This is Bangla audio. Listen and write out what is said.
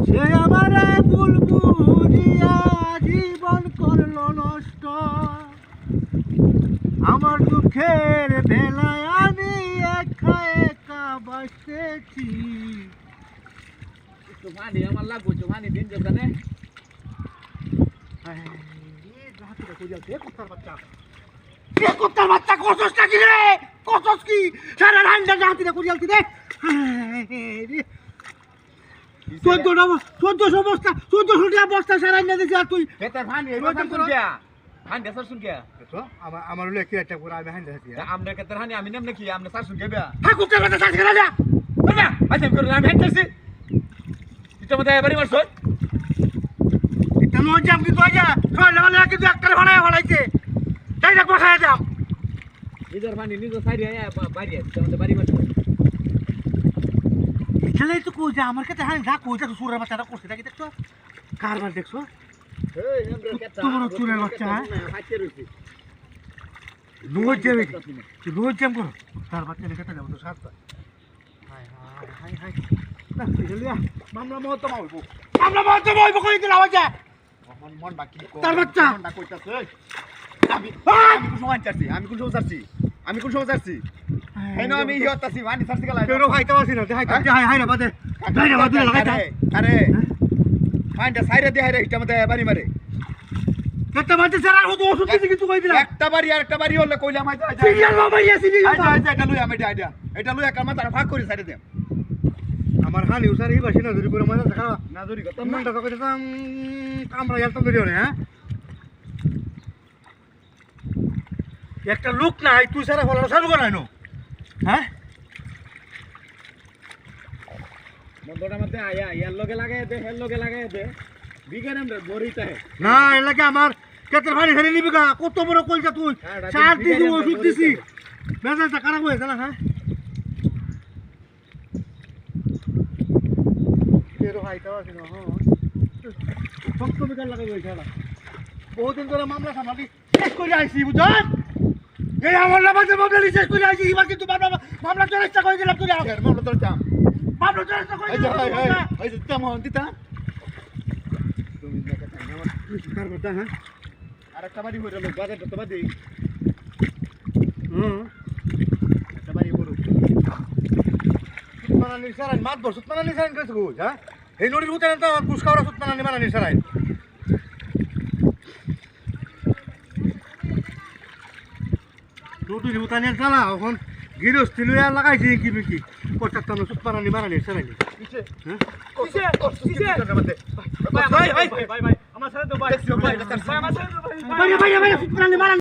সে আমারে ভুল বুঝিয়া জীবন করলো নষ্ট। আমার দুঃখের বেলায় আমি একা একা বাসতেছি। চোখানি আমার লাগবো, চোখানি দিন যেখানে কুত্তার বাচ্চা কসস নাকি রে? কসস কি সারা রান্না জাতিরে করিয়ালতি রে? 1400 বস্তা 1400 বস্তা সারা রান্না দিছি। আর তুই বেতার ভানি এবার শুন গিয়া ভান দেসার শুন গিয়া আমার হলো কি একটা করে আমি হান্ডা দিছি। আমরা কেতার হানি আমি নেম নাকি আমরা সার শুন গিয়া হ্যাঁ কুত্তার বাচ্চা সাজ করা যা না আচ্ছা করে আমি হেঁটেছি এটা মধ্যে এবারে মারছ এটা নয় জাম কিন্তু আজা ছয়লা মানে কিন্তু একটা বানায় ফলাইছে। তাই দেখো খায় যাও নিজের ভানি নিজের সাইডে বাড়ি আছে আমাদের বাড়ি মারছ এখানে তো কই যা আমার কাছে হান যা কই যা সুরের বাচ্চাটা করছে দেখি দেখছো কারবার দেখছো। এই আমরা কেতা তোমার চুরের বাচ্চা হাতে রইছে রোজ যাবে রোজ জাম করো তার বাচ্চা লেখাটা যাবো তো সাতটা। হাই হাই হাই না লিয়া মামলা মত মারব মামলা মত মারব কই দিলা বাজা আমার মন বাকি তার বাচ্চা মনটা কইতাছে আমি কোন সময় চাচ্ছি আমি কোন সময় চাচ্ছি এই না আমি ইহতাছি ভানি সারছি গলা তেরো ভাইতে আসি না হাই হাই হাই রে বাদে হাই রে বাদে লাগাইতা আরে ভাইটা সাইরে দিয়ে হাইরে এটা মধ্যে বাড়ি মারে একটা বাচ্চা সারা ও তো ওষুধ দিছি কিছু কই দিলা একটা বাড়ি আর একটা বাড়ি হলে কইলাম আইতা সিরিয়াল বাবাইয়া সিরিয়াল এটা লই আমি এটা লই একটা মাথা ভাগ করে সাইরে দে আমার হানি উসার এই বাসি না ধরি করে মাথা দেখা না ধরি কত মন টাকা কইতাম কামরা গেলতাম ধরিও না। হ্যাঁ একটা লোক নাই তুই সারা ফলানো চালু করাই নো। হ্যাঁ মন্দটা মধ্যে আয়া ইয়ার লগে লাগাই দে হের লগে লাগাই দে বিজ্ঞান আমরা বরিতা হে না এলাকা আমার কেতের ভারী ফেলে নিবি গা কত বড় কইছা তুই সার দিছি ওষুধ দিছি মেজাজটা খারাপ হয়েছে না। হ্যাঁ তেরো ভাইটাও আছে না হ্যাঁ সত্য বিকার লাগাই বলছে না বহুদিন ধরে মামলা সামলাটি শেষ করে আইসি বুঝছেন। এই আমার নামাজে মামলা শেষ করে আইসি এবার কিন্তু মামলা চলেস্তা করে দিলাম তুই মামলা তোর চাম মামলা চলেস্তা করে এই যে এই যে তেমন দিতা তুমি দেখা তাই আমার কার কথা। হ্যাঁ আরেকটা বাড়ি হইলো বাজারটা তো বাদে হুম একটা বাড়ি বড় সুতমানা নিসারাইন মাত বর সুতমানা নিসারাইন কইছ গুজ। হ্যাঁ এই নদীর উতানে তো কুসকাওরা সুতমানা নিমানা নিসারাইন নদীর উতানে চালা এখন গিরস্তি লইয়া লাগাইছি কি কি করতাম সুতমানা নিমানা নিসারাইন কিসে হ্যাঁ কিসে ভাই আমার সাথে তো ভাই ভাই আমার সাথে তো ভাই বাইরে বাইরে বাইরে সুতমানা নিমানা